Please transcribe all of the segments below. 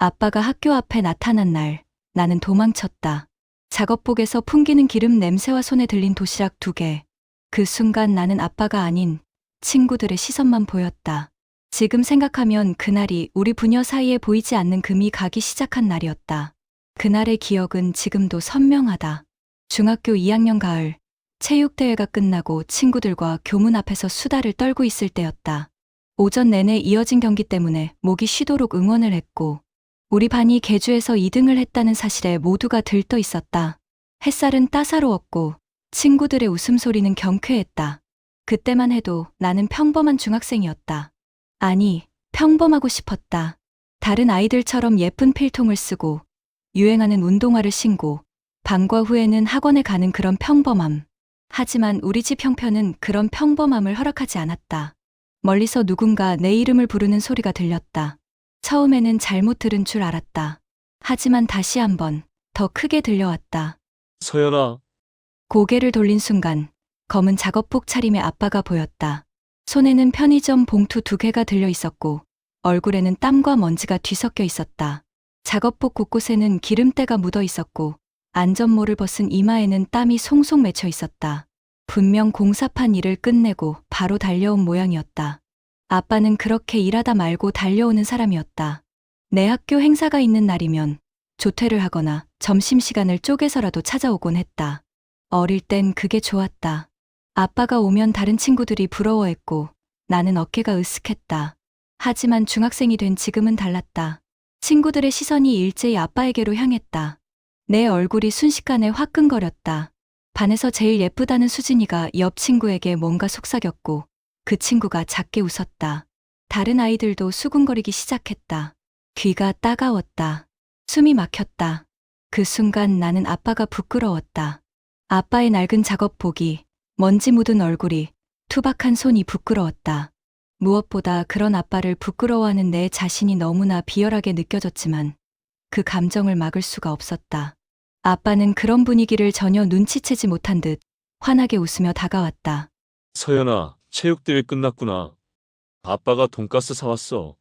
아빠가 학교 앞에 나타난 날, 나는 도망쳤다. 작업복에서 풍기는 기름 냄새와 손에 들린 도시락 2개. 그 순간 나는 아빠가 아닌 친구들의 시선만 보였다. 지금 생각하면 그날이 우리 부녀 사이에 보이지 않는 금이 가기 시작한 날이었다. 그날의 기억은 지금도 선명하다. 중학교 2학년 가을, 체육대회가 끝나고 친구들과 교문 앞에서 수다를 떨고 있을 때였다. 오전 내내 이어진 경기 때문에 목이 쉬도록 응원을 했고, 우리 반이 계주에서 2등을 했다는 사실에 모두가 들떠 있었다. 햇살은 따사로웠고 친구들의 웃음소리는 경쾌했다. 그때만 해도 나는 평범한 중학생이었다. 아니, 평범하고 싶었다. 다른 아이들처럼 예쁜 필통을 쓰고 유행하는 운동화를 신고 방과 후에는 학원에 가는 그런 평범함. 하지만 우리 집 형편은 그런 평범함을 허락하지 않았다. 멀리서 누군가 내 이름을 부르는 소리가 들렸다. 처음에는 잘못 들은 줄 알았다. 하지만 다시 한번 더 크게 들려왔다. 서연아, 고개를 돌린 순간 검은 작업복 차림의 아빠가 보였다. 손에는 편의점 봉투 2개가 들려 있었고 얼굴에는 땀과 먼지가 뒤섞여 있었다. 작업복 곳곳에는 기름때가 묻어 있었고 안전모를 벗은 이마에는 땀이 송송 맺혀 있었다. 분명 공사판 일을 끝내고 바로 달려온 모양이었다. 아빠는 그렇게 일하다 말고 달려오는 사람이었다. 내 학교 행사가 있는 날이면 조퇴를 하거나 점심시간을 쪼개서라도 찾아오곤 했다. 어릴 땐 그게 좋았다. 아빠가 오면 다른 친구들이 부러워했고 나는 어깨가 으쓱했다. 하지만 중학생이 된 지금은 달랐다. 친구들의 시선이 일제히 아빠에게로 향했다. 내 얼굴이 순식간에 화끈거렸다. 반에서 제일 예쁘다는 수진이가 옆 친구에게 뭔가 속삭였고 그 친구가 작게 웃었다. 다른 아이들도 수군거리기 시작했다. 귀가 따가웠다. 숨이 막혔다. 그 순간 나는 아빠가 부끄러웠다. 아빠의 낡은 작업복이, 먼지 묻은 얼굴이, 투박한 손이 부끄러웠다. 무엇보다 그런 아빠를 부끄러워하는 내 자신이 너무나 비열하게 느껴졌지만 그 감정을 막을 수가 없었다. 아빠는 그런 분위기를 전혀 눈치채지 못한 듯 환하게 웃으며 다가왔다. 서연아, 체육대회 끝났구나. 아빠가 돈가스 사왔어.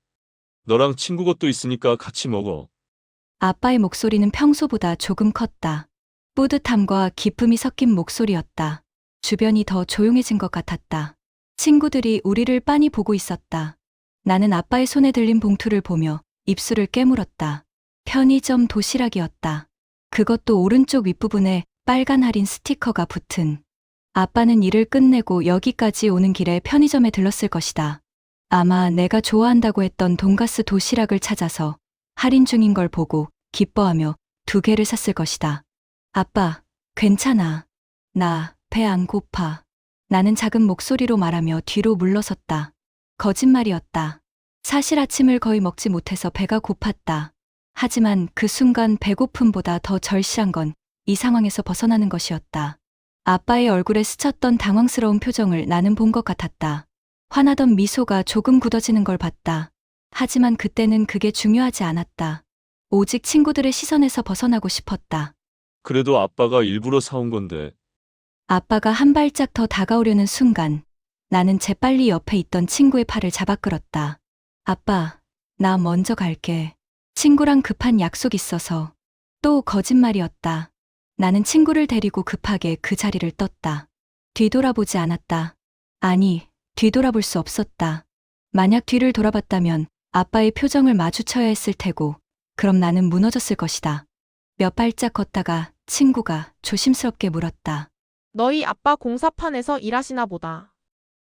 너랑 친구 것도 있으니까 같이 먹어. 아빠의 목소리는 평소보다 조금 컸다. 뿌듯함과 기쁨이 섞인 목소리였다. 주변이 더 조용해진 것 같았다. 친구들이 우리를 빤히 보고 있었다. 나는 아빠의 손에 들린 봉투를 보며 입술을 깨물었다. 편의점 도시락이었다. 그것도 오른쪽 윗부분에 빨간 할인 스티커가 붙은. 아빠는 일을 끝내고 여기까지 오는 길에 편의점에 들렀을 것이다. 아마 내가 좋아한다고 했던 돈가스 도시락을 찾아서 할인 중인 걸 보고 기뻐하며 2개를 샀을 것이다. 아빠, 괜찮아. 나 배 안 고파. 나는 작은 목소리로 말하며 뒤로 물러섰다. 거짓말이었다. 사실 아침을 거의 먹지 못해서 배가 고팠다. 하지만 그 순간 배고픔보다 더 절실한 건 이 상황에서 벗어나는 것이었다. 아빠의 얼굴에 스쳤던 당황스러운 표정을 나는 본 것 같았다. 화나던 미소가 조금 굳어지는 걸 봤다. 하지만 그때는 그게 중요하지 않았다. 오직 친구들의 시선에서 벗어나고 싶었다. 그래도 아빠가 일부러 사온 건데. 아빠가 한 발짝 더 다가오려는 순간 나는 재빨리 옆에 있던 친구의 팔을 잡아 끌었다. 아빠, 나 먼저 갈게. 친구랑 급한 약속 있어서. 또 거짓말이었다. 나는 친구를 데리고 급하게 그 자리를 떴다. 뒤돌아보지 않았다. 아니, 뒤돌아볼 수 없었다. 만약 뒤를 돌아봤다면 아빠의 표정을 마주쳐야 했을 테고, 그럼 나는 무너졌을 것이다. 몇 발짝 걷다가 친구가 조심스럽게 물었다. 너희 아빠 공사판에서 일하시나 보다.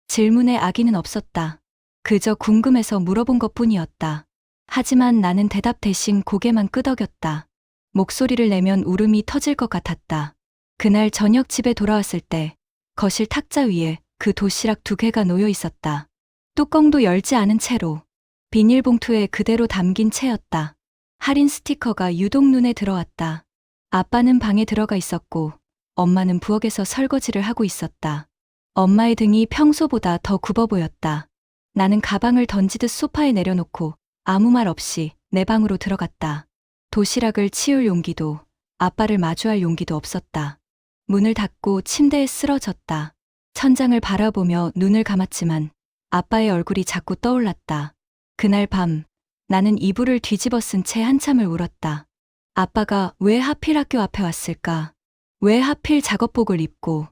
질문에 악의는 없었다. 그저 궁금해서 물어본 것뿐이었다. 하지만 나는 대답 대신 고개만 끄덕였다. 목소리를 내면 울음이 터질 것 같았다. 그날 저녁 집에 돌아왔을 때 거실 탁자 위에 그 도시락 2개가 놓여 있었다. 뚜껑도 열지 않은 채로 비닐봉투에 그대로 담긴 채였다. 할인 스티커가 유독 눈에 들어왔다. 아빠는 방에 들어가 있었고 엄마는 부엌에서 설거지를 하고 있었다. 엄마의 등이 평소보다 더 굽어 보였다. 나는 가방을 던지듯 소파에 내려놓고 아무 말 없이 내 방으로 들어갔다. 도시락을 치울 용기도 아빠를 마주할 용기도 없었다. 문을 닫고 침대에 쓰러졌다. 천장을 바라보며 눈을 감았지만 아빠의 얼굴이 자꾸 떠올랐다. 그날 밤 나는 이불을 뒤집어 쓴 채 한참을 울었다. 아빠가 왜 하필 학교 앞에 왔을까? 왜 하필 작업복을 입고?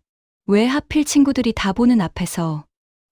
왜 하필 친구들이 다 보는 앞에서?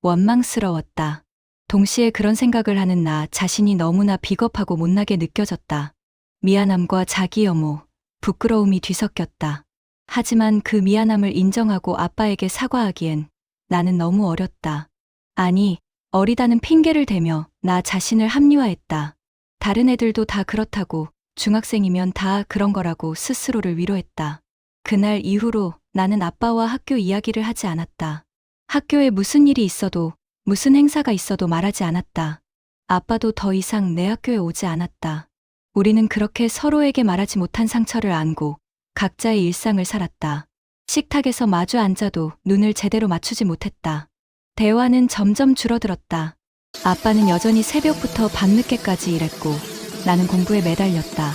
원망스러웠다. 동시에 그런 생각을 하는 나 자신이 너무나 비겁하고 못나게 느껴졌다. 미안함과 자기 혐오, 부끄러움이 뒤섞였다. 하지만 그 미안함을 인정하고 아빠에게 사과하기엔 나는 너무 어렸다. 아니, 어리다는 핑계를 대며 나 자신을 합리화했다. 다른 애들도 다 그렇다고, 중학생이면 다 그런 거라고 스스로를 위로했다. 그날 이후로 나는 아빠와 학교 이야기를 하지 않았다. 학교에 무슨 일이 있어도, 무슨 행사가 있어도 말하지 않았다. 아빠도 더 이상 내 학교에 오지 않았다. 우리는 그렇게 서로에게 말하지 못한 상처를 안고 각자의 일상을 살았다. 식탁에서 마주 앉아도 눈을 제대로 맞추지 못했다. 대화는 점점 줄어들었다. 아빠는 여전히 새벽부터 밤늦게까지 일했고 나는 공부에 매달렸다.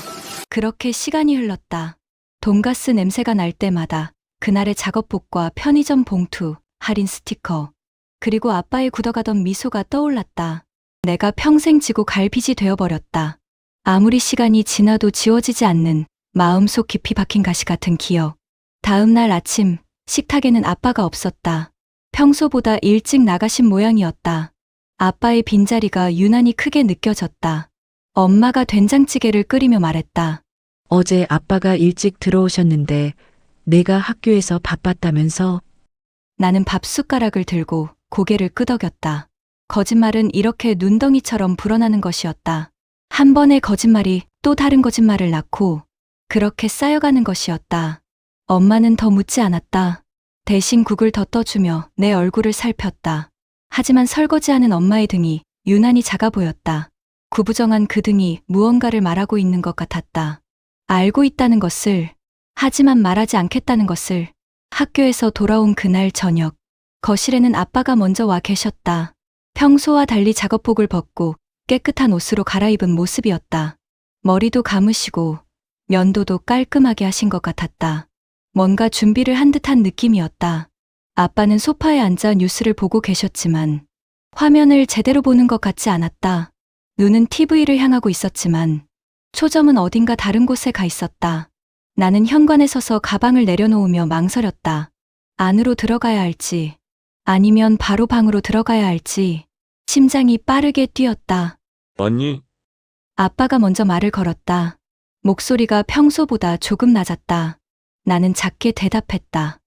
그렇게 시간이 흘렀다. 돈가스 냄새가 날 때마다 그날의 작업복과 편의점 봉투, 할인 스티커, 그리고 아빠의 굳어가던 미소가 떠올랐다. 내가 평생 지고 갈 빚이 되어버렸다. 아무리 시간이 지나도 지워지지 않는 마음속 깊이 박힌 가시 같은 기억. 다음 날 아침, 식탁에는 아빠가 없었다. 평소보다 일찍 나가신 모양이었다. 아빠의 빈자리가 유난히 크게 느껴졌다. 엄마가 된장찌개를 끓이며 말했다. 어제 아빠가 일찍 들어오셨는데 내가 학교에서 바빴다면서? 나는 밥숟가락을 들고 고개를 끄덕였다. 거짓말은 이렇게 눈덩이처럼 불어나는 것이었다. 한 번의 거짓말이 또 다른 거짓말을 낳고 그렇게 쌓여가는 것이었다. 엄마는 더 묻지 않았다. 대신 국을 더 떠주며 내 얼굴을 살폈다. 하지만 설거지하는 엄마의 등이 유난히 작아 보였다. 구부정한 그 등이 무언가를 말하고 있는 것 같았다. 알고 있다는 것을, 하지만 말하지 않겠다는 것을. 학교에서 돌아온 그날 저녁, 거실에는 아빠가 먼저 와 계셨다. 평소와 달리 작업복을 벗고 깨끗한 옷으로 갈아입은 모습이었다. 머리도 감으시고 면도도 깔끔하게 하신 것 같았다. 뭔가 준비를 한 듯한 느낌이었다. 아빠는 소파에 앉아 뉴스를 보고 계셨지만 화면을 제대로 보는 것 같지 않았다. 눈은 TV를 향하고 있었지만 초점은 어딘가 다른 곳에 가 있었다. 나는 현관에 서서 가방을 내려놓으며 망설였다. 안으로 들어가야 할지, 아니면 바로 방으로 들어가야 할지. 심장이 빠르게 뛰었다. 왔니? 아빠가 먼저 말을 걸었다. 목소리가 평소보다 조금 낮았다. 나는 작게 대답했다.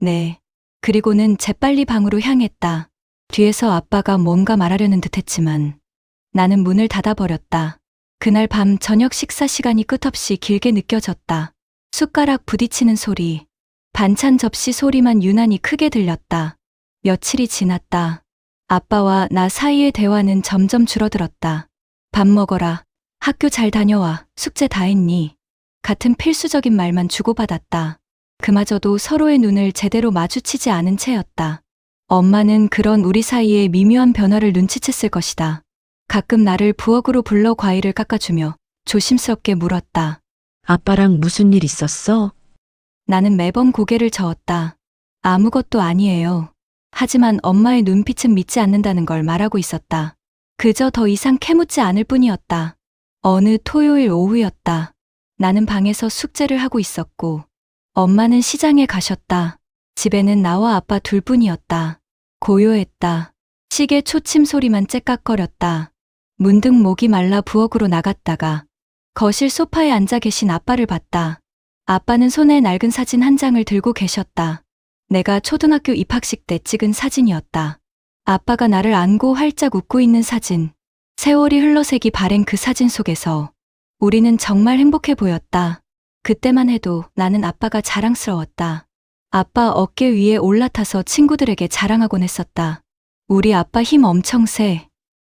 네. 그리고는 재빨리 방으로 향했다. 뒤에서 아빠가 뭔가 말하려는 듯 했지만 나는 문을 닫아버렸다. 그날 밤 저녁 식사 시간이 끝없이 길게 느껴졌다. 숟가락 부딪히는 소리, 반찬 접시 소리만 유난히 크게 들렸다. 며칠이 지났다. 아빠와 나 사이의 대화는 점점 줄어들었다. 밥 먹어라, 학교 잘 다녀와, 숙제 다 했니? 같은 필수적인 말만 주고받았다. 그마저도 서로의 눈을 제대로 마주치지 않은 채였다. 엄마는 그런 우리 사이의 미묘한 변화를 눈치챘을 것이다. 가끔 나를 부엌으로 불러 과일을 깎아주며 조심스럽게 물었다. 아빠랑 무슨 일 있었어? 나는 매번 고개를 저었다. 아무것도 아니에요. 하지만 엄마의 눈빛은 믿지 않는다는 걸 말하고 있었다. 그저 더 이상 캐묻지 않을 뿐이었다. 어느 토요일 오후였다. 나는 방에서 숙제를 하고 있었고 엄마는 시장에 가셨다. 집에는 나와 아빠 둘뿐이었다. 고요했다. 시계 초침 소리만 째깍거렸다. 문득 목이 말라 부엌으로 나갔다가 거실 소파에 앉아 계신 아빠를 봤다. 아빠는 손에 낡은 사진 한 장을 들고 계셨다. 내가 초등학교 입학식 때 찍은 사진이었다. 아빠가 나를 안고 활짝 웃고 있는 사진. 세월이 흘러새기 바랜 그 사진 속에서 우리는 정말 행복해 보였다. 그때만 해도 나는 아빠가 자랑스러웠다. 아빠 어깨 위에 올라타서 친구들에게 자랑하곤 했었다. 우리 아빠 힘 엄청 세.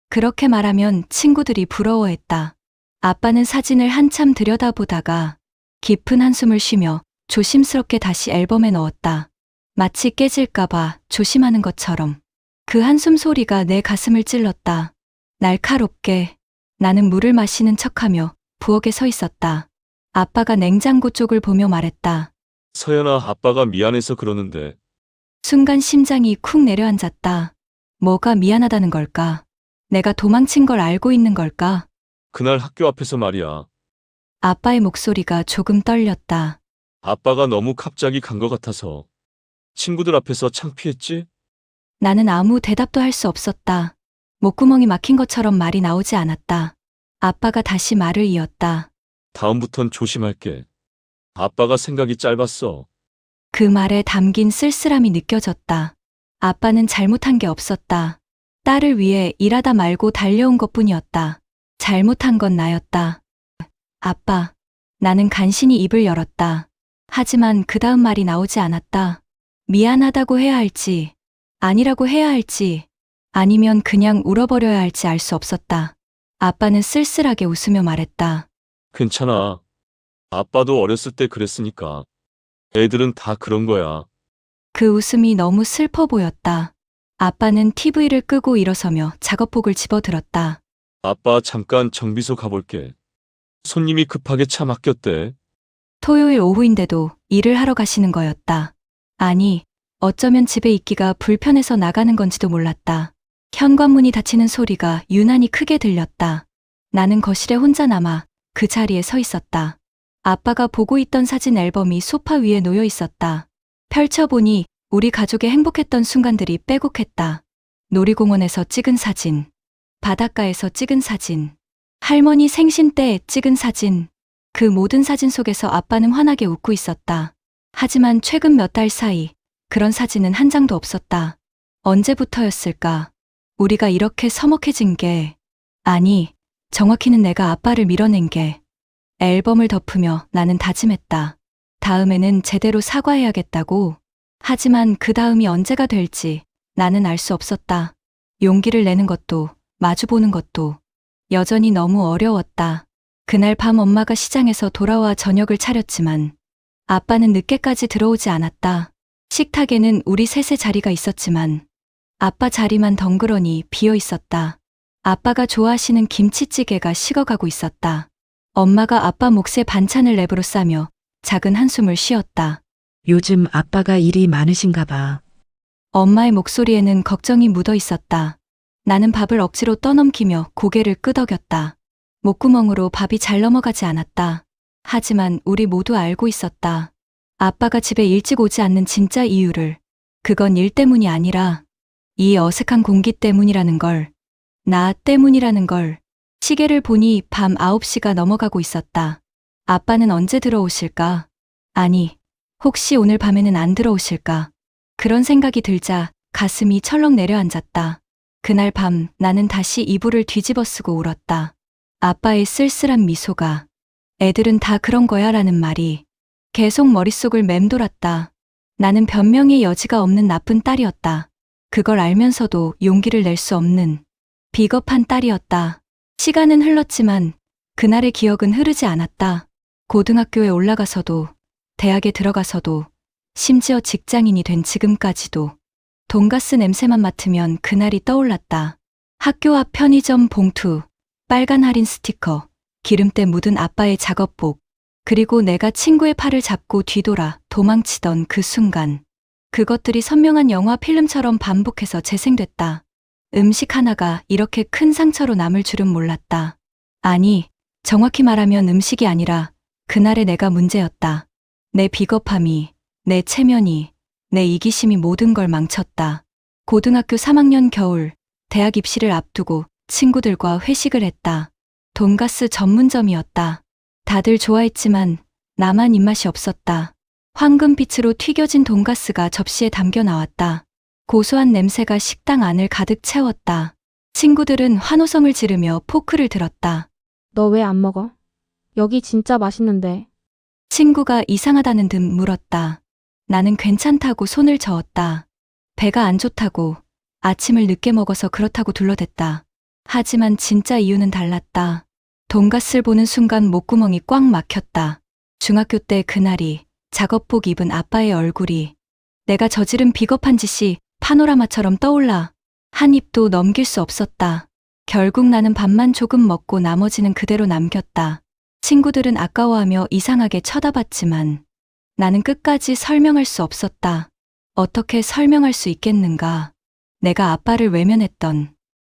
그렇게 말하면 친구들이 부러워했다. 아빠는 사진을 한참 들여다보다가 깊은 한숨을 쉬며 조심스럽게 다시 앨범에 넣었다. 마치 깨질까봐 조심하는 것처럼. 그 한숨 소리가 내 가슴을 찔렀다. 날카롭게. 나는 물을 마시는 척하며 부엌에 서 있었다. 아빠가 냉장고 쪽을 보며 말했다. 서연아, 아빠가 미안해서 그러는데. 순간 심장이 쿵 내려앉았다. 뭐가 미안하다는 걸까? 내가 도망친 걸 알고 있는 걸까? 그날 학교 앞에서 말이야. 아빠의 목소리가 조금 떨렸다. 아빠가 너무 갑자기 간 것 같아서 친구들 앞에서 창피했지? 나는 아무 대답도 할 수 없었다. 목구멍이 막힌 것처럼 말이 나오지 않았다. 아빠가 다시 말을 이었다. 다음부턴 조심할게. 아빠가 생각이 짧았어. 그 말에 담긴 쓸쓸함이 느껴졌다. 아빠는 잘못한 게 없었다. 딸을 위해 일하다 말고 달려온 것뿐이었다. 잘못한 건 나였다. 아빠, 나는 간신히 입을 열었다. 하지만 그 다음 말이 나오지 않았다. 미안하다고 해야 할지, 아니라고 해야 할지, 아니면 그냥 울어버려야 할지 알 수 없었다. 아빠는 쓸쓸하게 웃으며 말했다. 괜찮아. 아빠도 어렸을 때 그랬으니까. 애들은 다 그런 거야. 그 웃음이 너무 슬퍼 보였다. 아빠는 TV를 끄고 일어서며 작업복을 집어들었다. 아빠 잠깐 정비소 가볼게. 손님이 급하게 차 맡겼대. 토요일 오후인데도 일을 하러 가시는 거였다. 아니, 어쩌면 집에 있기가 불편해서 나가는 건지도 몰랐다. 현관문이 닫히는 소리가 유난히 크게 들렸다. 나는 거실에 혼자 남아 그 자리에 서 있었다. 아빠가 보고 있던 사진 앨범이 소파 위에 놓여 있었다. 펼쳐보니 우리 가족의 행복했던 순간들이 빼곡했다. 놀이공원에서 찍은 사진, 바닷가에서 찍은 사진, 할머니 생신 때 찍은 사진. 그 모든 사진 속에서 아빠는 환하게 웃고 있었다. 하지만 최근 몇 달 사이 그런 사진은 한 장도 없었다. 언제부터였을까? 우리가 이렇게 서먹해진 게, 아니, 정확히는 내가 아빠를 밀어낸 게. 앨범을 덮으며 나는 다짐했다. 다음에는 제대로 사과해야겠다고. 하지만 그 다음이 언제가 될지 나는 알 수 없었다. 용기를 내는 것도, 마주보는 것도 여전히 너무 어려웠다. 그날 밤 엄마가 시장에서 돌아와 저녁을 차렸지만 아빠는 늦게까지 들어오지 않았다. 식탁에는 우리 셋의 자리가 있었지만 아빠 자리만 덩그러니 비어 있었다. 아빠가 좋아하시는 김치찌개가 식어가고 있었다. 엄마가 아빠 몫의 반찬을 랩으로 싸며 작은 한숨을 쉬었다. 요즘 아빠가 일이 많으신가 봐. 엄마의 목소리에는 걱정이 묻어 있었다. 나는 밥을 억지로 떠넘기며 고개를 끄덕였다. 목구멍으로 밥이 잘 넘어가지 않았다. 하지만 우리 모두 알고 있었다. 아빠가 집에 일찍 오지 않는 진짜 이유를. 그건 일 때문이 아니라 이 어색한 공기 때문이라는 걸. 나 때문이라는 걸. 시계를 보니 밤 9시가 넘어가고 있었다. 아빠는 언제 들어오실까? 아니, 혹시 오늘 밤에는 안 들어오실까? 그런 생각이 들자 가슴이 철렁 내려앉았다. 그날 밤 나는 다시 이불을 뒤집어 쓰고 울었다. 아빠의 쓸쓸한 미소가 애들은 다 그런 거야 라는 말이 계속 머릿속을 맴돌았다. 나는 변명의 여지가 없는 나쁜 딸이었다. 그걸 알면서도 용기를 낼 수 없는 비겁한 딸이었다. 시간은 흘렀지만 그날의 기억은 흐르지 않았다. 고등학교에 올라가서도 대학에 들어가서도 심지어 직장인이 된 지금까지도 돈가스 냄새만 맡으면 그날이 떠올랐다. 학교 앞 편의점 봉투, 빨간 할인 스티커, 기름때 묻은 아빠의 작업복, 그리고 내가 친구의 팔을 잡고 뒤돌아 도망치던 그 순간. 그것들이 선명한 영화 필름처럼 반복해서 재생됐다. 음식 하나가 이렇게 큰 상처로 남을 줄은 몰랐다. 아니, 정확히 말하면 음식이 아니라 그날의 내가 문제였다. 내 비겁함이, 내 체면이, 내 이기심이 모든 걸 망쳤다. 고등학교 3학년 겨울, 대학 입시를 앞두고 친구들과 회식을 했다. 돈가스 전문점이었다. 다들 좋아했지만 나만 입맛이 없었다. 황금빛으로 튀겨진 돈가스가 접시에 담겨 나왔다. 고소한 냄새가 식당 안을 가득 채웠다. 친구들은 환호성을 지르며 포크를 들었다. 너 왜 안 먹어? 여기 진짜 맛있는데. 친구가 이상하다는 듯 물었다. 나는 괜찮다고 손을 저었다. 배가 안 좋다고, 아침을 늦게 먹어서 그렇다고 둘러댔다. 하지만 진짜 이유는 달랐다. 돈가스를 보는 순간 목구멍이 꽉 막혔다. 중학교 때 그날이, 작업복 입은 아빠의 얼굴이, 내가 저지른 비겁한 짓이 파노라마처럼 떠올라 한 입도 넘길 수 없었다. 결국 나는 밥만 조금 먹고 나머지는 그대로 남겼다. 친구들은 아까워하며 이상하게 쳐다봤지만 나는 끝까지 설명할 수 없었다. 어떻게 설명할 수 있겠는가? 내가 아빠를 외면했던,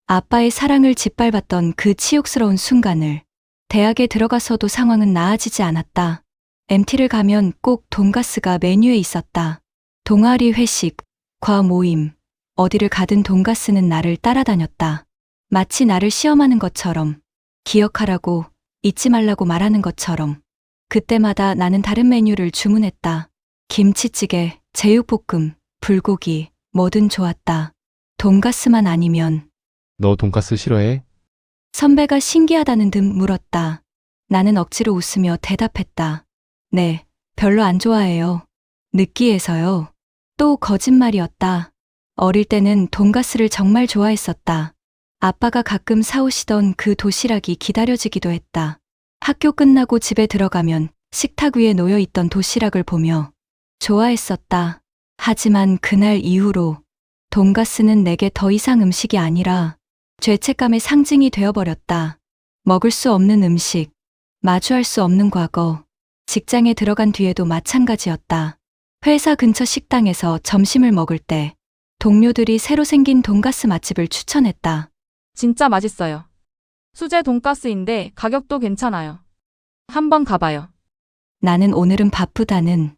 아빠의 사랑을 짓밟았던 그 치욕스러운 순간을. 대학에 들어가서도 상황은 나아지지 않았다. MT를 가면 꼭 돈가스가 메뉴에 있었다. 동아리 회식, 과 모임, 어디를 가든 돈가스는 나를 따라다녔다. 마치 나를 시험하는 것처럼, 기억하라고, 잊지 말라고 말하는 것처럼. 그때마다 나는 다른 메뉴를 주문했다. 김치찌개, 제육볶음, 불고기, 뭐든 좋았다. 돈가스만 아니면. 너 돈가스 싫어해? 선배가 신기하다는 듯 물었다. 나는 억지로 웃으며 대답했다. 네, 별로 안 좋아해요. 느끼해서요. 또 거짓말이었다. 어릴 때는 돈가스를 정말 좋아했었다. 아빠가 가끔 사오시던 그 도시락이 기다려지기도 했다. 학교 끝나고 집에 들어가면 식탁 위에 놓여 있던 도시락을 보며 좋아했었다. 하지만 그날 이후로 돈가스는 내게 더 이상 음식이 아니라 죄책감의 상징이 되어버렸다. 먹을 수 없는 음식, 마주할 수 없는 과거, 직장에 들어간 뒤에도 마찬가지였다. 회사 근처 식당에서 점심을 먹을 때 동료들이 새로 생긴 돈가스 맛집을 추천했다. 진짜 맛있어요. 수제 돈가스인데 가격도 괜찮아요. 한번 가봐요. 나는 오늘은 바쁘다는,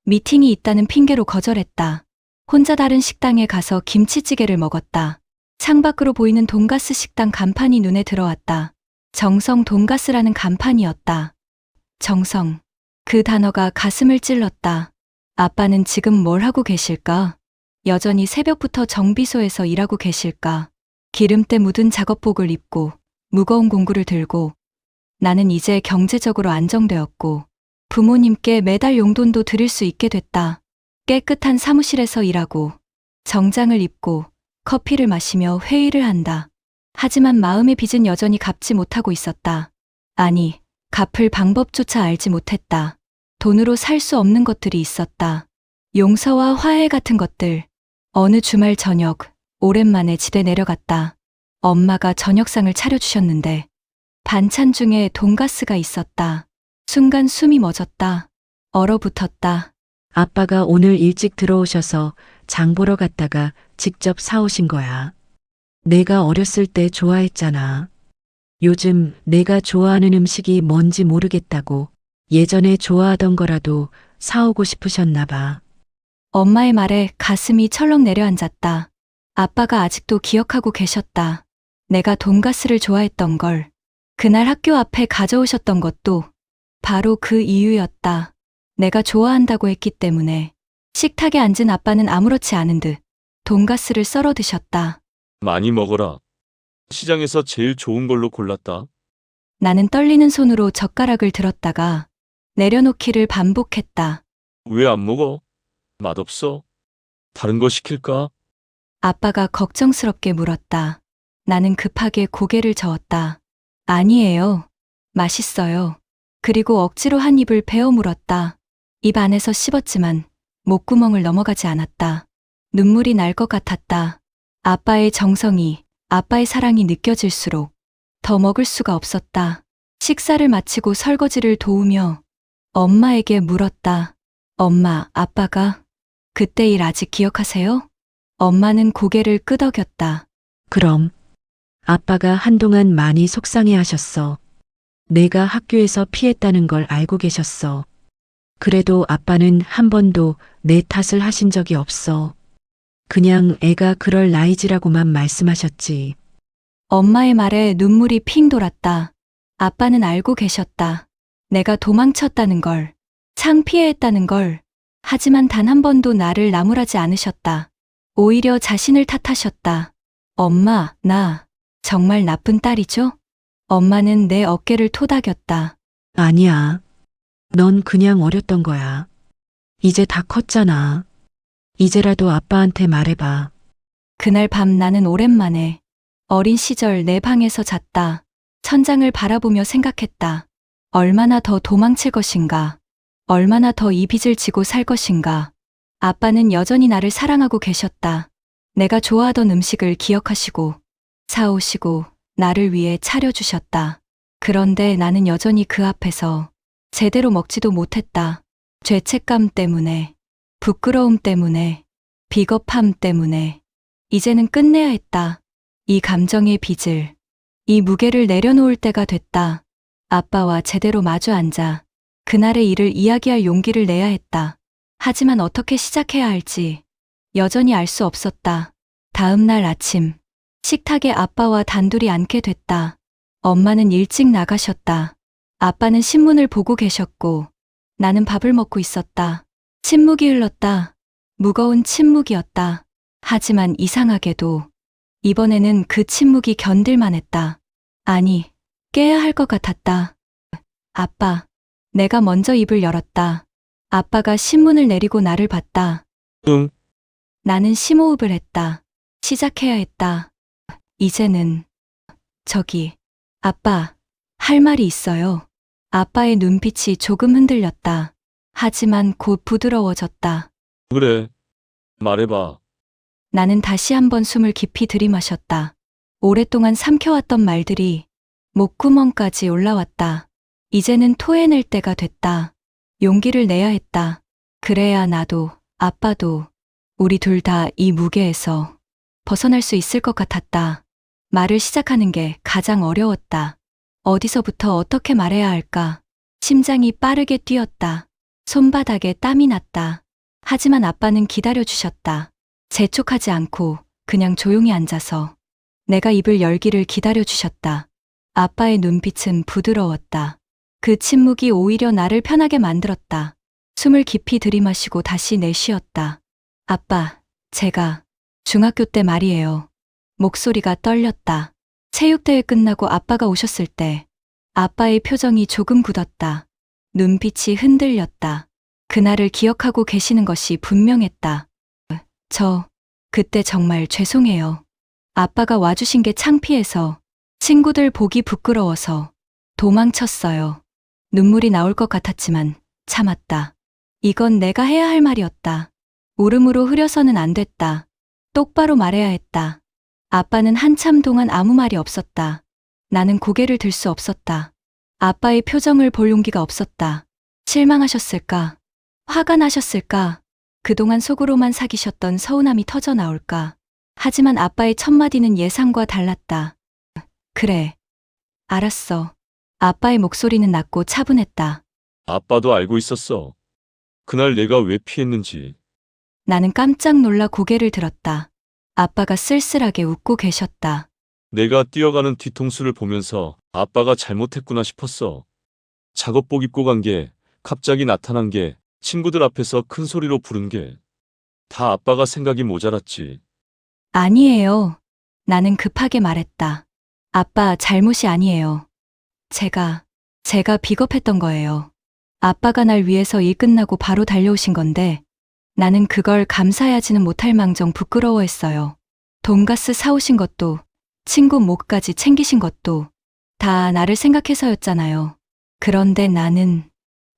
미팅이 있다는 핑계로 거절했다. 혼자 다른 식당에 가서 김치찌개를 먹었다. 창밖으로 보이는 돈가스 식당 간판이 눈에 들어왔다. 정성 돈가스라는 간판이었다. 정성. 그 단어가 가슴을 찔렀다. 아빠는 지금 뭘 하고 계실까? 여전히 새벽부터 정비소에서 일하고 계실까? 기름때 묻은 작업복을 입고 무거운 공구를 들고. 나는 이제 경제적으로 안정되었고 부모님께 매달 용돈도 드릴 수 있게 됐다. 깨끗한 사무실에서 일하고 정장을 입고 커피를 마시며 회의를 한다. 하지만 마음의 빚은 여전히 갚지 못하고 있었다. 아니, 갚을 방법조차 알지 못했다. 돈으로 살 수 없는 것들이 있었다. 용서와 화해 같은 것들. 어느 주말 저녁, 오랜만에 집에 내려갔다. 엄마가 저녁상을 차려주셨는데 반찬 중에 돈가스가 있었다. 순간 숨이 멎었다. 얼어붙었다. 아빠가 오늘 일찍 들어오셔서 장 보러 갔다가 직접 사오신 거야. 내가 어렸을 때 좋아했잖아. 요즘 내가 좋아하는 음식이 뭔지 모르겠다고 예전에 좋아하던 거라도 사오고 싶으셨나 봐. 엄마의 말에 가슴이 철렁 내려앉았다. 아빠가 아직도 기억하고 계셨다. 내가 돈가스를 좋아했던 걸. 그날 학교 앞에 가져오셨던 것도 바로 그 이유였다. 내가 좋아한다고 했기 때문에. 식탁에 앉은 아빠는 아무렇지 않은 듯 돈가스를 썰어 드셨다. 많이 먹어라. 시장에서 제일 좋은 걸로 골랐다. 나는 떨리는 손으로 젓가락을 들었다가 내려놓기를 반복했다. 왜 안 먹어? 맛없어? 다른 거 시킬까? 아빠가 걱정스럽게 물었다. 나는 급하게 고개를 저었다. 아니에요. 맛있어요. 그리고 억지로 한 입을 베어 물었다. 입 안에서 씹었지만 목구멍을 넘어가지 않았다. 눈물이 날 것 같았다. 아빠의 정성이, 아빠의 사랑이 느껴질수록 더 먹을 수가 없었다. 식사를 마치고 설거지를 도우며 엄마에게 물었다. 엄마, 아빠가 그때 일 아직 기억하세요? 엄마는 고개를 끄덕였다. 그럼 아빠가 한동안 많이 속상해 하셨어. 내가 학교에서 피했다는 걸 알고 계셨어. 그래도 아빠는 한 번도 내 탓을 하신 적이 없어. 그냥 애가 그럴 나이지라고만 말씀하셨지. 엄마의 말에 눈물이 핑 돌았다. 아빠는 알고 계셨다. 내가 도망쳤다는 걸, 창피해했다는 걸. 하지만 단 한 번도 나를 나무라지 않으셨다. 오히려 자신을 탓하셨다. 엄마, 나 정말 나쁜 딸이죠? 엄마는 내 어깨를 토닥였다. 아니야. 넌 그냥 어렸던 거야. 이제 다 컸잖아. 이제라도 아빠한테 말해봐. 그날 밤 나는 오랜만에 어린 시절 내 방에서 잤다. 천장을 바라보며 생각했다. 얼마나 더 도망칠 것인가. 얼마나 더 이 빚을 지고 살 것인가. 아빠는 여전히 나를 사랑하고 계셨다. 내가 좋아하던 음식을 기억하시고 사오시고 나를 위해 차려주셨다. 그런데 나는 여전히 그 앞에서 제대로 먹지도 못했다. 죄책감 때문에, 부끄러움 때문에, 비겁함 때문에. 이제는 끝내야 했다. 이 감정의 빚을, 이 무게를 내려놓을 때가 됐다. 아빠와 제대로 마주 앉아 그날의 일을 이야기할 용기를 내야 했다. 하지만 어떻게 시작해야 할지 여전히 알 수 없었다. 다음 날 아침, 식탁에 아빠와 단둘이 앉게 됐다. 엄마는 일찍 나가셨다. 아빠는 신문을 보고 계셨고 나는 밥을 먹고 있었다. 침묵이 흘렀다. 무거운 침묵이었다. 하지만 이상하게도 이번에는 그 침묵이 견딜만 했다. 아니, 깨야 할 것 같았다. 아빠, 내가 먼저 입을 열었다. 아빠가 신문을 내리고 나를 봤다. 응, 나는 심호흡을 했다. 시작해야 했다. 이제는, 저기, 아빠, 할 말이 있어요. 아빠의 눈빛이 조금 흔들렸다. 하지만 곧 부드러워졌다. 그래. 말해봐. 나는 다시 한번 숨을 깊이 들이마셨다. 오랫동안 삼켜왔던 말들이 목구멍까지 올라왔다. 이제는 토해낼 때가 됐다. 용기를 내야 했다. 그래야 나도, 아빠도, 우리 둘 다 이 무게에서 벗어날 수 있을 것 같았다. 말을 시작하는 게 가장 어려웠다. 어디서부터 어떻게 말해야 할까? 심장이 빠르게 뛰었다. 손바닥에 땀이 났다. 하지만 아빠는 기다려주셨다. 재촉하지 않고 그냥 조용히 앉아서 내가 입을 열기를 기다려주셨다. 아빠의 눈빛은 부드러웠다. 그 침묵이 오히려 나를 편하게 만들었다. 숨을 깊이 들이마시고 다시 내쉬었다. 아빠, 제가 중학교 때 말이에요. 목소리가 떨렸다. 체육대회 끝나고 아빠가 오셨을 때 아빠의 표정이 조금 굳었다. 눈빛이 흔들렸다. 그날을 기억하고 계시는 것이 분명했다. 그때 정말 죄송해요. 아빠가 와주신 게 창피해서, 친구들 보기 부끄러워서 도망쳤어요. 눈물이 나올 것 같았지만 참았다. 이건 내가 해야 할 말이었다. 울음으로 흐려서는 안 됐다. 똑바로 말해야 했다. 아빠는 한참 동안 아무 말이 없었다. 나는 고개를 들 수 없었다. 아빠의 표정을 볼 용기가 없었다. 실망하셨을까? 화가 나셨을까? 그동안 속으로만 사귀셨던 서운함이 터져 나올까? 하지만 아빠의 첫마디는 예상과 달랐다. 그래. 알았어. 아빠의 목소리는 낮고 차분했다. 아빠도 알고 있었어. 그날 내가 왜 피했는지. 나는 깜짝 놀라 고개를 들었다. 아빠가 쓸쓸하게 웃고 계셨다. 내가 뛰어가는 뒤통수를 보면서 아빠가 잘못했구나 싶었어. 작업복 입고 간 게, 갑자기 나타난 게, 친구들 앞에서 큰 소리로 부른 게, 다 아빠가 생각이 모자랐지. 아니에요. 나는 급하게 말했다. 아빠 잘못이 아니에요. 제가 비겁했던 거예요. 아빠가 날 위해서 일 끝나고 바로 달려오신 건데 나는 그걸 감사해하지는 못할 망정 부끄러워했어요. 돈가스 사오신 것도 친구 목까지 챙기신 것도 다 나를 생각해서였잖아요. 그런데 나는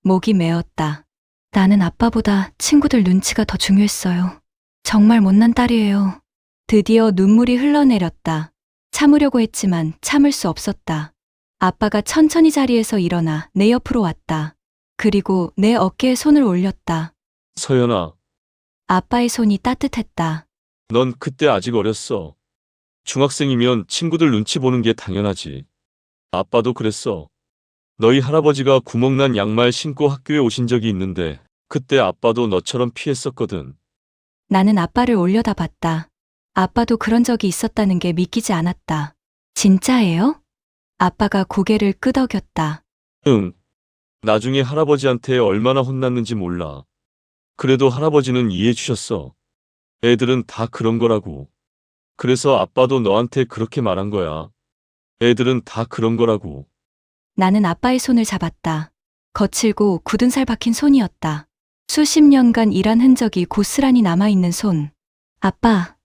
목이 메었다. 나는 아빠보다 친구들 눈치가 더 중요했어요. 정말 못난 딸이에요. 드디어 눈물이 흘러내렸다. 참으려고 했지만 참을 수 없었다. 아빠가 천천히 자리에서 일어나 내 옆으로 왔다. 그리고 내 어깨에 손을 올렸다. 서연아, 아빠의 손이 따뜻했다. 넌 그때 아직 어렸어. 중학생이면 친구들 눈치 보는 게 당연하지. 아빠도 그랬어. 너희 할아버지가 구멍난 양말 신고 학교에 오신 적이 있는데 그때 아빠도 너처럼 피했었거든. 나는 아빠를 올려다봤다. 아빠도 그런 적이 있었다는 게 믿기지 않았다. 진짜예요? 아빠가 고개를 끄덕였다. 응. 나중에 할아버지한테 얼마나 혼났는지 몰라. 그래도 할아버지는 이해해 주셨어. 애들은 다 그런 거라고. 그래서 아빠도 너한테 그렇게 말한 거야. 애들은 다 그런 거라고. 나는 아빠의 손을 잡았다. 거칠고 굳은 살 박힌 손이었다. 수십 년간 일한 흔적이 고스란히 남아있는 손. 아빠,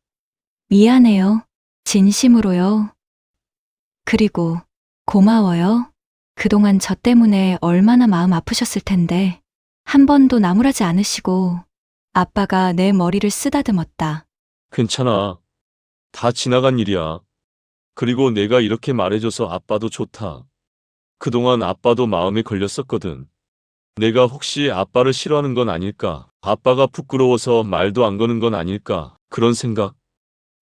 미안해요. 진심으로요. 그리고 고마워요. 그동안 저 때문에 얼마나 마음 아프셨을 텐데 한 번도 나무라지 않으시고. 아빠가 내 머리를 쓰다듬었다. 괜찮아. 다 지나간 일이야. 그리고 내가 이렇게 말해줘서 아빠도 좋다. 그동안 아빠도 마음에 걸렸었거든. 내가 혹시 아빠를 싫어하는 건 아닐까? 아빠가 부끄러워서 말도 안 거는 건 아닐까? 그런 생각.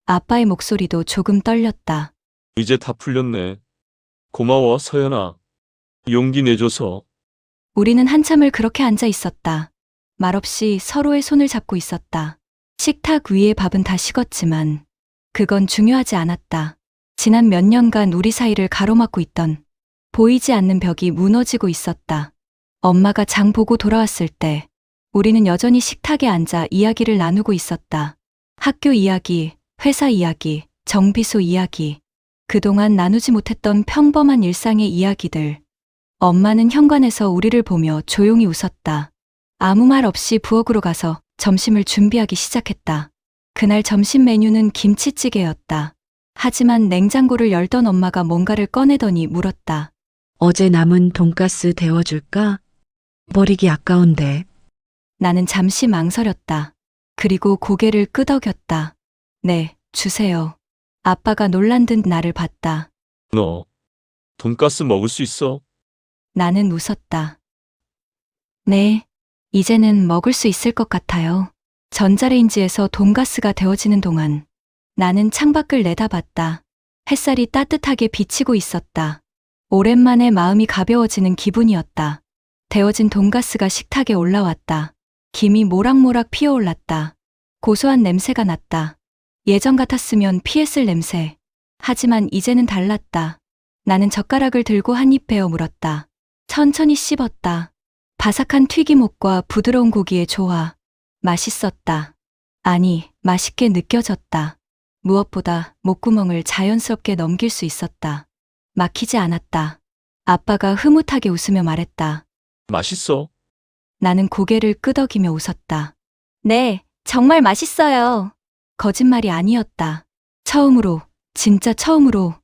아빠의 목소리도 조금 떨렸다. 이제 다 풀렸네. 고마워, 서연아. 용기 내줘서. 우리는 한참을 그렇게 앉아 있었다. 말없이 서로의 손을 잡고 있었다. 식탁 위의 밥은 다 식었지만 그건 중요하지 않았다. 지난 몇 년간 우리 사이를 가로막고 있던 보이지 않는 벽이 무너지고 있었다. 엄마가 장 보고 돌아왔을 때 우리는 여전히 식탁에 앉아 이야기를 나누고 있었다. 학교 이야기, 회사 이야기, 정비소 이야기, 그동안 나누지 못했던 평범한 일상의 이야기들. 엄마는 현관에서 우리를 보며 조용히 웃었다. 아무 말 없이 부엌으로 가서 점심을 준비하기 시작했다. 그날 점심 메뉴는 김치찌개였다. 하지만 냉장고를 열던 엄마가 뭔가를 꺼내더니 물었다. 어제 남은 돈가스 데워줄까? 버리기 아까운데. 나는 잠시 망설였다. 그리고 고개를 끄덕였다. 네, 주세요. 아빠가 놀란 듯 나를 봤다. 너, 돈가스 먹을 수 있어? 나는 웃었다. 네, 이제는 먹을 수 있을 것 같아요. 전자레인지에서 돈가스가 데워지는 동안 나는 창밖을 내다봤다. 햇살이 따뜻하게 비치고 있었다. 오랜만에 마음이 가벼워지는 기분이었다. 데워진 돈가스가 식탁에 올라왔다. 김이 모락모락 피어올랐다. 고소한 냄새가 났다. 예전 같았으면 피했을 냄새. 하지만 이제는 달랐다. 나는 젓가락을 들고 한 입 베어 물었다. 천천히 씹었다. 바삭한 튀김옷과 부드러운 고기의 조화. 맛있었다. 아니, 맛있게 느껴졌다. 무엇보다 목구멍을 자연스럽게 넘길 수 있었다. 막히지 않았다. 아빠가 흐뭇하게 웃으며 말했다. 맛있어. 나는 고개를 끄덕이며 웃었다. 네, 정말 맛있어요. 거짓말이 아니었다. 처음으로, 진짜 처음으로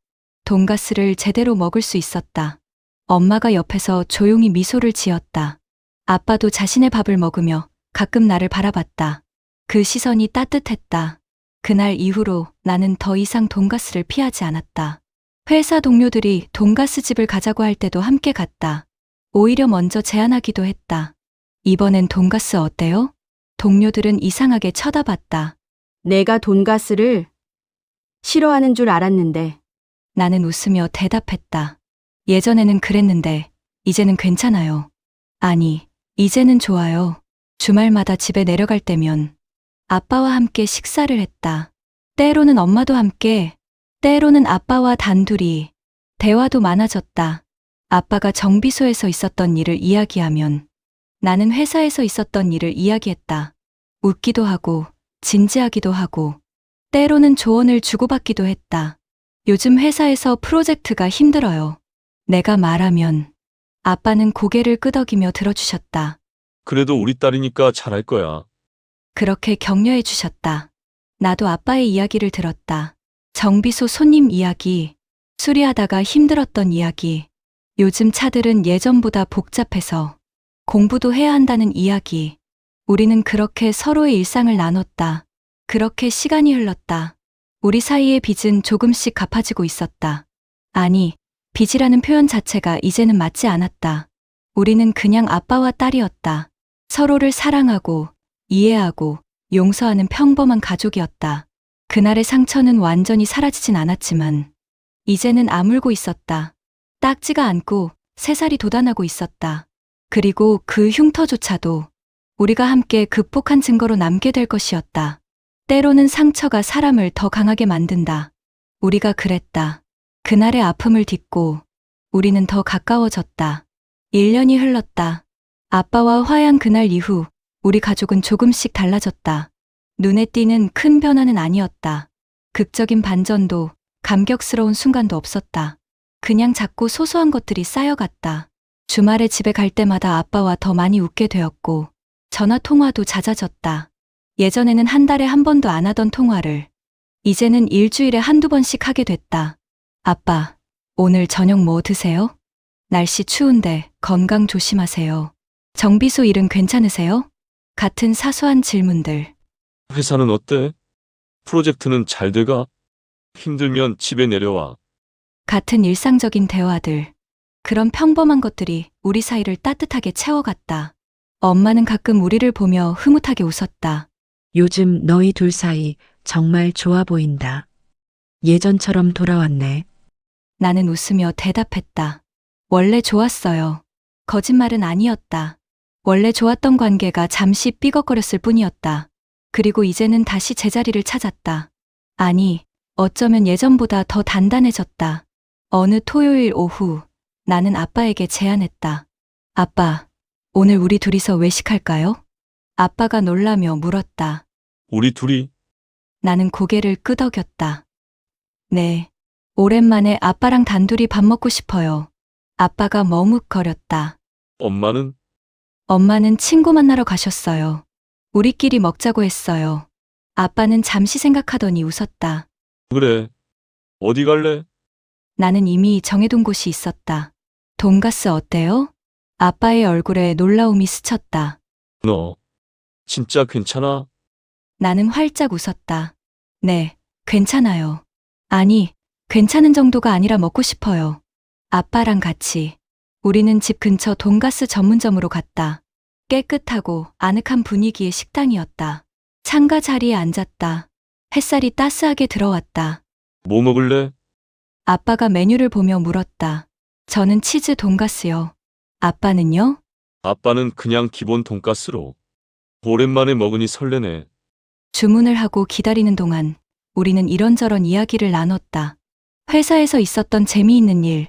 돈가스를 제대로 먹을 수 있었다. 엄마가 옆에서 조용히 미소를 지었다. 아빠도 자신의 밥을 먹으며 가끔 나를 바라봤다. 그 시선이 따뜻했다. 그날 이후로 나는 더 이상 돈가스를 피하지 않았다. 회사 동료들이 돈가스 집을 가자고 할 때도 함께 갔다. 오히려 먼저 제안하기도 했다. 이번엔 돈가스 어때요? 동료들은 이상하게 쳐다봤다. 내가 돈가스를 싫어하는 줄 알았는데. 나는 웃으며 대답했다. 예전에는 그랬는데 이제는 괜찮아요. 아니, 이제는 좋아요. 주말마다 집에 내려갈 때면 아빠와 함께 식사를 했다. 때로는 엄마도 함께, 때로는 아빠와 단둘이. 대화도 많아졌다. 아빠가 정비소에서 있었던 일을 이야기하면 나는 회사에서 있었던 일을 이야기했다. 웃기도 하고 진지하기도 하고 때로는 조언을 주고받기도 했다. 요즘 회사에서 프로젝트가 힘들어요. 내가 말하면 아빠는 고개를 끄덕이며 들어주셨다. 그래도 우리 딸이니까 잘할 거야. 그렇게 격려해 주셨다. 나도 아빠의 이야기를 들었다. 정비소 손님 이야기, 수리하다가 힘들었던 이야기, 요즘 차들은 예전보다 복잡해서 공부도 해야 한다는 이야기. 우리는 그렇게 서로의 일상을 나눴다. 그렇게 시간이 흘렀다. 우리 사이의 빚은 조금씩 갚아지고 있었다. 아니, 빚이라는 표현 자체가 이제는 맞지 않았다. 우리는 그냥 아빠와 딸이었다. 서로를 사랑하고, 이해하고, 용서하는 평범한 가족이었다. 그날의 상처는 완전히 사라지진 않았지만, 이제는 아물고 있었다. 딱지가 않고 새살이 돋아나고 있었다. 그리고 그 흉터조차도 우리가 함께 극복한 증거로 남게 될 것이었다. 때로는 상처가 사람을 더 강하게 만든다. 우리가 그랬다. 그날의 아픔을 딛고 우리는 더 가까워졌다. 1년이 흘렀다. 아빠와 화해한 그날 이후 우리 가족은 조금씩 달라졌다. 눈에 띄는 큰 변화는 아니었다. 극적인 반전도 감격스러운 순간도 없었다. 그냥 작고 소소한 것들이 쌓여갔다. 주말에 집에 갈 때마다 아빠와 더 많이 웃게 되었고 전화 통화도 잦아졌다. 예전에는 한 달에 한 번도 안 하던 통화를 이제는 일주일에 한두 번씩 하게 됐다. 아빠, 오늘 저녁 뭐 드세요? 날씨 추운데 건강 조심하세요. 정비소 일은 괜찮으세요? 같은 사소한 질문들. 회사는 어때? 프로젝트는 잘 돼가? 힘들면 집에 내려와. 같은 일상적인 대화들. 그런 평범한 것들이 우리 사이를 따뜻하게 채워갔다. 엄마는 가끔 우리를 보며 흐뭇하게 웃었다. 요즘 너희 둘 사이 정말 좋아 보인다. 예전처럼 돌아왔네. 나는 웃으며 대답했다. 원래 좋았어요. 거짓말은 아니었다. 원래 좋았던 관계가 잠시 삐걱거렸을 뿐이었다. 그리고 이제는 다시 제자리를 찾았다. 아니, 어쩌면 예전보다 더 단단해졌다. 어느 토요일 오후, 나는 아빠에게 제안했다. 아빠, 오늘 우리 둘이서 외식할까요? 아빠가 놀라며 물었다. 우리 둘이 나는 고개를 끄덕였다. 네. 오랜만에 아빠랑 단둘이 밥 먹고 싶어요. 아빠가 머뭇거렸다. 엄마는 엄마는 친구 만나러 가셨어요. 우리끼리 먹자고 했어요. 아빠는 잠시 생각하더니 웃었다. 그래. 어디 갈래? 나는 이미 정해둔 곳이 있었다. 돈가스 어때요? 아빠의 얼굴에 놀라움이 스쳤다. 너 진짜 괜찮아? 나는 활짝 웃었다. 네, 괜찮아요. 아니, 괜찮은 정도가 아니라 먹고 싶어요. 아빠랑 같이. 우리는 집 근처 돈가스 전문점으로 갔다. 깨끗하고 아늑한 분위기의 식당이었다. 창가 자리에 앉았다. 햇살이 따스하게 들어왔다. 뭐 먹을래? 아빠가 메뉴를 보며 물었다. 저는 치즈 돈가스요. 아빠는요? 아빠는 그냥 기본 돈가스로. 오랜만에 먹으니 설레네. 주문을 하고 기다리는 동안 우리는 이런저런 이야기를 나눴다. 회사에서 있었던 재미있는 일,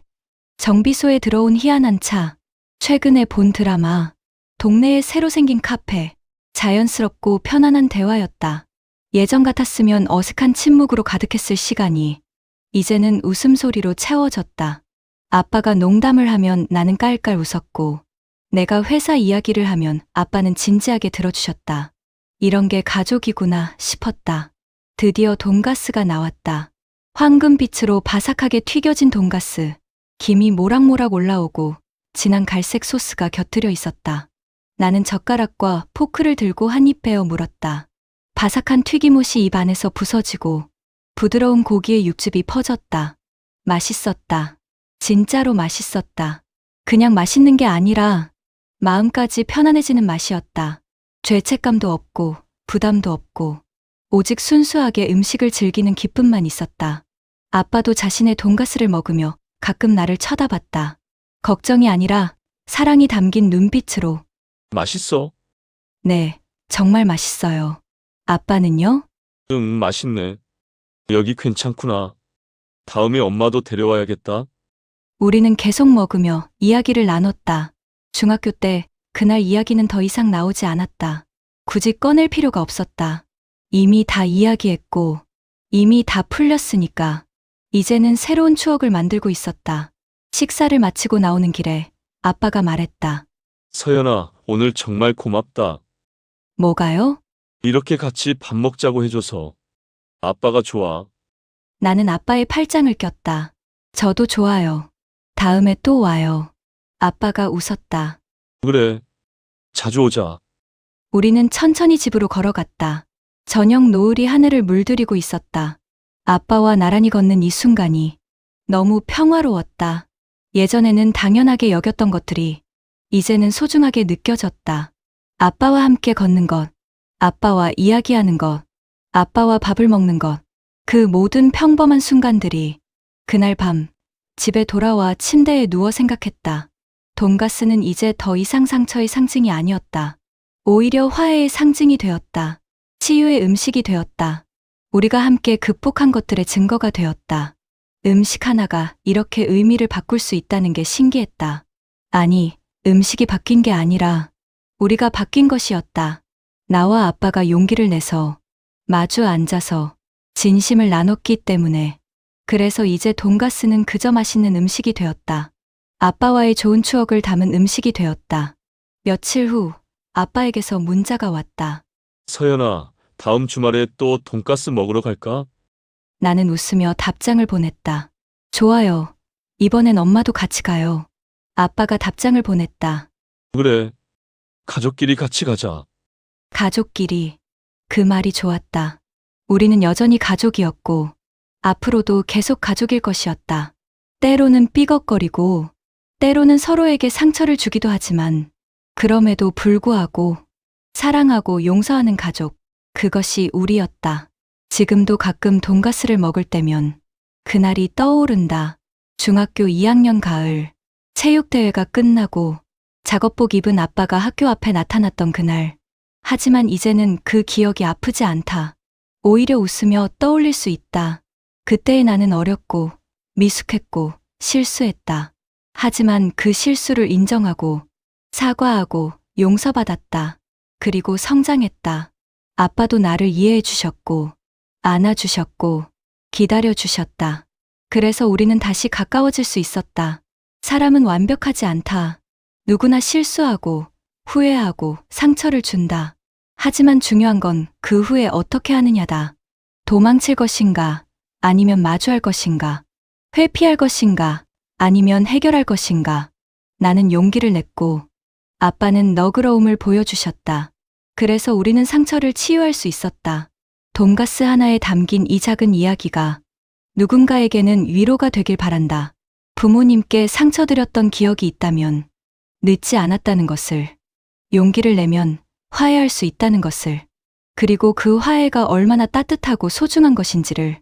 정비소에 들어온 희한한 차, 최근에 본 드라마, 동네에 새로 생긴 카페, 자연스럽고 편안한 대화였다. 예전 같았으면 어색한 침묵으로 가득했을 시간이 이제는 웃음소리로 채워졌다. 아빠가 농담을 하면 나는 깔깔 웃었고, 내가 회사 이야기를 하면 아빠는 진지하게 들어주셨다. 이런 게 가족이구나 싶었다. 드디어 돈가스가 나왔다. 황금빛으로 바삭하게 튀겨진 돈가스. 김이 모락모락 올라오고 진한 갈색 소스가 곁들여 있었다. 나는 젓가락과 포크를 들고 한 입 베어 물었다. 바삭한 튀김옷이 입 안에서 부서지고 부드러운 고기의 육즙이 퍼졌다. 맛있었다. 진짜로 맛있었다. 그냥 맛있는 게 아니라 마음까지 편안해지는 맛이었다. 죄책감도 없고 부담도 없고 오직 순수하게 음식을 즐기는 기쁨만 있었다. 아빠도 자신의 돈가스를 먹으며 가끔 나를 쳐다봤다. 걱정이 아니라 사랑이 담긴 눈빛으로. 맛있어? 네, 정말 맛있어요. 아빠는요? 응, 맛있네. 여기 괜찮구나. 다음에 엄마도 데려와야겠다. 우리는 계속 먹으며 이야기를 나눴다. 중학교 때 그날 이야기는 더 이상 나오지 않았다. 굳이 꺼낼 필요가 없었다. 이미 다 이야기했고 이미 다 풀렸으니까 이제는 새로운 추억을 만들고 있었다. 식사를 마치고 나오는 길에 아빠가 말했다. 서연아, 오늘 정말 고맙다. 뭐가요? 이렇게 같이 밥 먹자고 해줘서. 아빠가 좋아. 나는 아빠의 팔짱을 꼈다. 저도 좋아요. 다음에 또 와요. 아빠가 웃었다. 그래. 자주 오자. 우리는 천천히 집으로 걸어갔다. 저녁 노을이 하늘을 물들이고 있었다. 아빠와 나란히 걷는 이 순간이 너무 평화로웠다. 예전에는 당연하게 여겼던 것들이 이제는 소중하게 느껴졌다. 아빠와 함께 걷는 것, 아빠와 이야기하는 것, 아빠와 밥을 먹는 것, 그 모든 평범한 순간들이 그날 밤 집에 돌아와 침대에 누워 생각했다. 돈가스는 이제 더 이상 상처의 상징이 아니었다. 오히려 화해의 상징이 되었다. 치유의 음식이 되었다. 우리가 함께 극복한 것들의 증거가 되었다. 음식 하나가 이렇게 의미를 바꿀 수 있다는 게 신기했다. 아니, 음식이 바뀐 게 아니라 우리가 바뀐 것이었다. 나와 아빠가 용기를 내서 마주 앉아서 진심을 나눴기 때문에. 그래서 이제 돈가스는 그저 맛있는 음식이 되었다. 아빠와의 좋은 추억을 담은 음식이 되었다. 며칠 후 아빠에게서 문자가 왔다. 서연아, 다음 주말에 또 돈가스 먹으러 갈까? 나는 웃으며 답장을 보냈다. 좋아요. 이번엔 엄마도 같이 가요. 아빠가 답장을 보냈다. 그래. 가족끼리 같이 가자. 가족끼리. 그 말이 좋았다. 우리는 여전히 가족이었고 앞으로도 계속 가족일 것이었다. 때로는 삐걱거리고 때로는 서로에게 상처를 주기도 하지만 그럼에도 불구하고 사랑하고 용서하는 가족. 그것이 우리였다. 지금도 가끔 돈가스를 먹을 때면 그날이 떠오른다. 중학교 2학년 가을, 체육대회가 끝나고 작업복 입은 아빠가 학교 앞에 나타났던 그날. 하지만 이제는 그 기억이 아프지 않다. 오히려 웃으며 떠올릴 수 있다. 그때의 나는 어렸고, 미숙했고, 실수했다. 하지만 그 실수를 인정하고, 사과하고, 용서받았다. 그리고 성장했다. 아빠도 나를 이해해 주셨고, 안아주셨고, 기다려 주셨다. 그래서 우리는 다시 가까워질 수 있었다. 사람은 완벽하지 않다. 누구나 실수하고, 후회하고, 상처를 준다. 하지만 중요한 건 그 후에 어떻게 하느냐다. 도망칠 것인가, 아니면 마주할 것인가, 회피할 것인가, 아니면 해결할 것인가. 나는 용기를 냈고, 아빠는 너그러움을 보여주셨다. 그래서 우리는 상처를 치유할 수 있었다. 돈가스 하나에 담긴 이 작은 이야기가 누군가에게는 위로가 되길 바란다. 부모님께 상처드렸던 기억이 있다면 늦지 않았다는 것을, 용기를 내면 화해할 수 있다는 것을, 그리고 그 화해가 얼마나 따뜻하고 소중한 것인지를